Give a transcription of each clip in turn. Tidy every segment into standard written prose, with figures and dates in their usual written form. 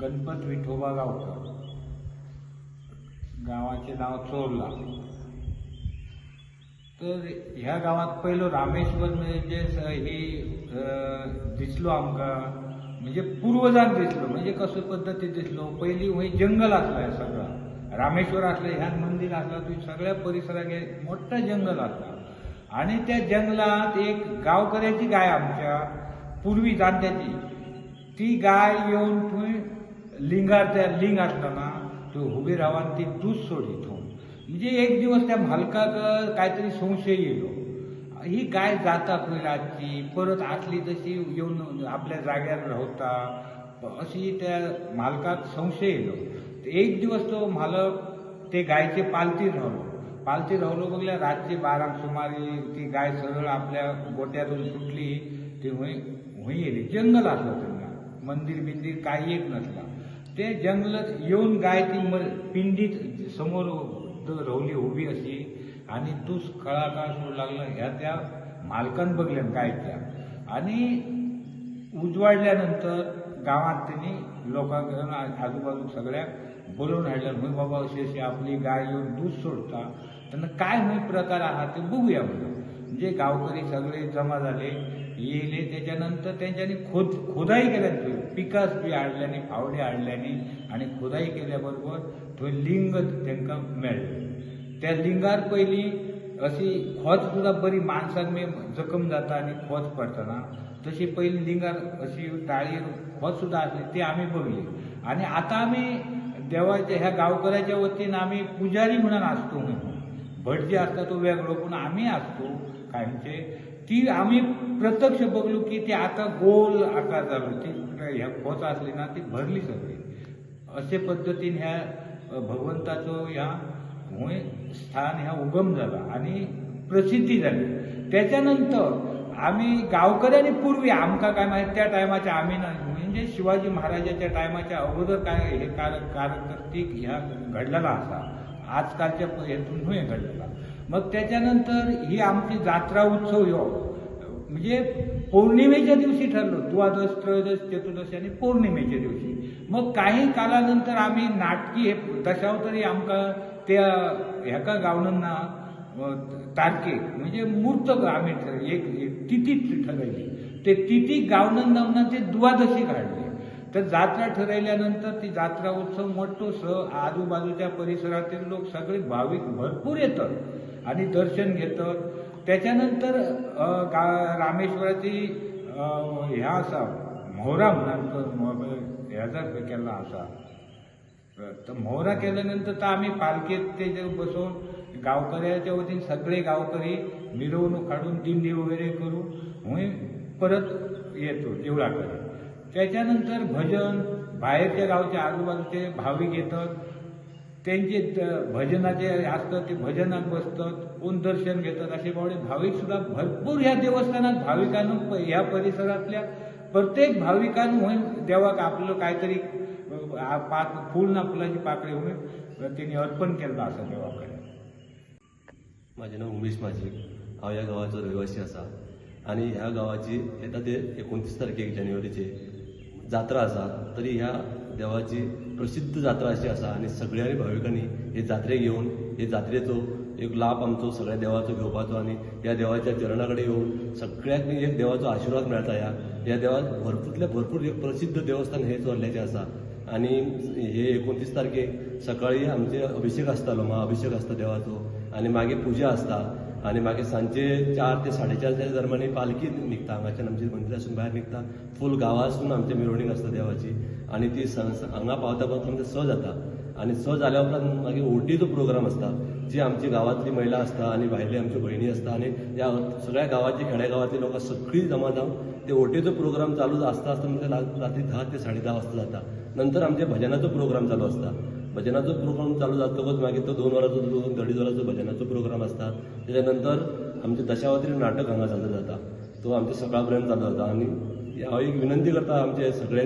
गणपत विठोबा गावकर, गावाचे नाव चोरला. तर ह्या गावात पहिलं रामेश्वर म्हणजे ही दिसलो आमका, म्हणजे पूर्वजांक दिसलो, म्हणजे कसं पद्धती दिसलो. पहिली वही जंगल असलाय सगळं, रामेश्वर असलं, ह्या मंदिर असला, तुम्ही सगळ्या परिसरात मोठं जंगल असला. आणि त्या जंगलात एक गावकऱ्याची गाय, आमच्या पूर्वी जाणत्याची, ती गाय येऊन तुम्ही त्या लिंग असला ना तो उभी राहावा ती दूध सोडित हो. म्हणजे एक दिवस त्या मालकाक काहीतरी संशय येलो, ही गाय जाता खंय रातची, परत असली तशी येऊन आपल्या जाग्यार रावता, अशी त्या मालकाक संशय येलो. एक दिवस तो मालक ते गायचे पालती रावलो बघल्या. रातची 12 सुमारे ती गाय सरळ आपल्या गोट्यातून सुटली. ती हुई येली. जंगल असलं त्यांना, मंदिर बिंदिर काही एक नसला. ते जंगलात येऊन गाय ती पिंडीत समोर रवली उभी अशी, आणि तूच खळाखळा सोड लागला. ह्या त्या मालकान बघल्या गायच्या. आणि उजवाडल्यानंतर गावात त्यांनी लोकांना आजूबाजू सगळ्या बोलवून हाडल्या. मग बाबा अशी आपली गाय येऊन दूध सोडता, त्यांना काय प्रकार आहात ते बघूया म्हणून. म्हणजे गावकरी सगळे जमा झाले, येले. त्याच्यानंतर त्यांच्यानी खोदाई केल्या, पिकास बी हाडल्याने, फावडे हाडल्याने, आणि खोदाई केल्याबरोबर तो लिंग त्यांना मेळ्ळें. त्या लिंगार पहिली अशी खोच सुद्धा बरी माणसाक मी जखम जाता आणि खोच पडतना, तशी पहिली लिंगार अशी टाळी खोच सुद्धा असली, ते आम्ही बघली. आणि आता आम्ही देवाच्या ह्या गावकऱ्याच्या वतीनं आम्ही पुजारी म्हणून असतो. भट जे असता तो वेगळो, पण आम्ही असतो कायमचे. ती आम्ही प्रत्यक्ष बघलो की ती आता गोल आकार झालो. ती ह्या खोच असली ना ती भरली सगळी. असे पद्धतीने ह्या भगवंताचं ह्या स्थान ह्या उगम झाला आणि प्रसिद्धी झाली. त्याच्यानंतर आम्ही गावकऱ्यांनी पूर्वी आमका काय माहिती त्या टायमाच्या आम्ही ना, म्हणजे शिवाजी महाराजाच्या टायमाच्या अगोदर काय हे कार्यकर्तिक ह्या घडलेला असा, आजकालच्या हेतून होय घडलेला. मग त्याच्यानंतर ही आमची जत्रा उत्सव ह्यो म्हणजे पौर्णिमेच्या दिवशी ठरलो. द्वादश, त्रयोदश, चतुर्दशी आणि पौर्णिमेच्या दिवशी. मग काही कालानंतर आम्ही नाटकी हे दशावतारी आमका त्या ह्याका गावनांना तारखेक म्हणजे मुहूर्त आम्ही एक तिथी ठरवली. ते तिथी गावनांना ते द्वादशी काढली. तर जत्रा ठरवल्यानंतर ती जत्रा उत्सव मोठो आजूबाजूच्या परिसरातील लोक सगळे भाविक भरपूर येतात आणि दर्शन घेतात. त्याच्यानंतर रामेश्वराची ह्या असा मोहरा म्हणून ह्याचा केला असा. तर मोहरा केल्यानंतर तर आम्ही पालखीत ते बसून गावकऱ्याच्या वतीने सगळे गावकरी मिरवणूक काढून दिंडी वगैरे करू परत येतो देवळाकडे. त्याच्यानंतर भजन, बाहेरच्या गावच्या आजूबाजूचे भाविक येतात, त्यांचे भजनाचे असतात, ते भजनात बसतात, कोण दर्शन घेतात. असे बावडे भाविक सुद्धा भरपूर ह्या देवस्थानात भाविकांना, ह्या परिसरातल्या प्रत्येक भाविकांना देवाक आपलं काहीतरी फूल ना फुलाची पाकळी त्यांनी अर्पण केलं असं देवाकडे. माझे नाव उमेश माझे, हांव ह्या गावाचो रहिवासी आसा. आणि ह्या गावाची येता ते 29 तारखेक जानेवारीचे जात्रा आसा. तरी ह्या देवाची प्रसिद्ध जात्रा अशी आसा आणि सगळ्यांनी भाविकांनी हे जात्रेक येवन हे जात्रेचो एक लाभ आमचो सगळ्या देवाचो घेवपाचो आणि ह्या देवाच्या चरणा कडेन येवन सगळ्यांक एक देवाचो आशिर्वाद मेळटा. ह्या देवाक भरपूरतल्या भरपूर एक प्रसिद्ध देवस्थान हे चोरल्याचें आसा. आणि हे 29 तारखेक सकाळी आमचे अभिषेक आसतालो, महाअभिषेक आसता देवाचो, आणि मागीर पुजा आसता, आणि मागीर सांजचे 4 ते 4:30 दरम्यान पालखी निघता, हांगाच्यान आमच्या मंदिरासून भायर निघता. फूल गांवासून आमची मिरवणूक आसता देवाची, आणि ती हांगा पावता पावता आमचे स जाता. आणि स जाल्या उपरांत मागीर ओटीचो प्रोग्राम आसता, जी आमची गांवांतली महिला आसता आणि भायली आमच्यो भयणी आसता, आणि ह्या सगळ्या गांवाची खेडेगांवांतली लोकां सगळीं जमा जावन ते ओटीचो प्रोग्राम चालू आसता आसता म्हणजे रात्री 10 ते 10:30 वाजता जाता. नंतर आमचे भजनाचो प्रोग्राम चालू आसता. भजनाचो प्रोग्राम चालू जातकच मागीर तो 2 वरांचो 2-2.5 वरांचो भजनाचो प्रोग्राम आसता. त्याच्यानंतर आमचे दशावतारी नाटक हांगा चालू जाता, तो आमच्या सकाळपर्यंत चालू जाता. आणि हांव एक विनंती करता आमचे सगळे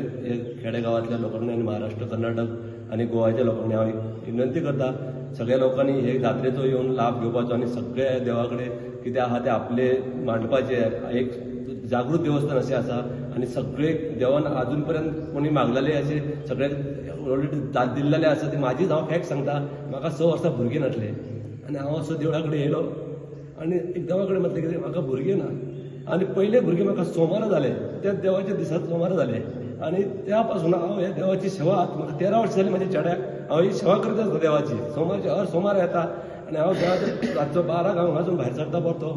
खेडेगांवांतल्या लोकांनी आणि महाराष्ट्र, कर्नाटक आणि गोवाच्या लोकांनी हांव एक विनंती करता, सगळ्या लोकांनी हे जात्रेचो येवन लाभ घेवपाचो आणि सगळ्या देवा कडेन कितें आहा ते आपले मांडपाचे. एक जागृत देवस्थान अशें आसा आनी सगळे देवान अजून पर्यंत कोणी मागलेले अशे सगळ्याक ऑलरेडी दाद दिल्लेले आसा ती म्हाजीच हांव फॅक्ट सांगता. म्हाका 6 वर्सां भुरगें नासलें आनी हांव असो देवळा कडेन येयलो आनी एक देवा कडेन म्हटलें कितें म्हाका भुरगें ना आनी पयले भुरगें म्हाका सोमारा जालें. त्या देवाच्या दिसांत सोमारा जालें आनी त्या पासून हांव ह्या देवाची सेवा म्हाका 13 वर्सां जालीं म्हाज्या चेड्याक हांव ही सेवा करता आसता देवाची. सोमारची हर सोमार येता आनी हांव देवाच्या रातचो 12 हांव हांगासून भायर सरता परतो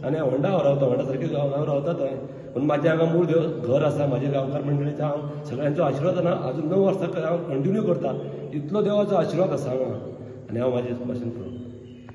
आनी हांव होंडा रावता. होंडा सारकें गांव हांव रावता थंय. पूण म्हाजें हांगा मूळ घर आसा. म्हाज्या गांवकार मंडळीचो हांव सगळ्यांचो आशिर्वाद अजून 9 वर्सां हांव कंटिन्यू करता. इतलो देवाचो आशिर्वाद आसा हांगा आनी हांव म्हाजे भाशेन फुडें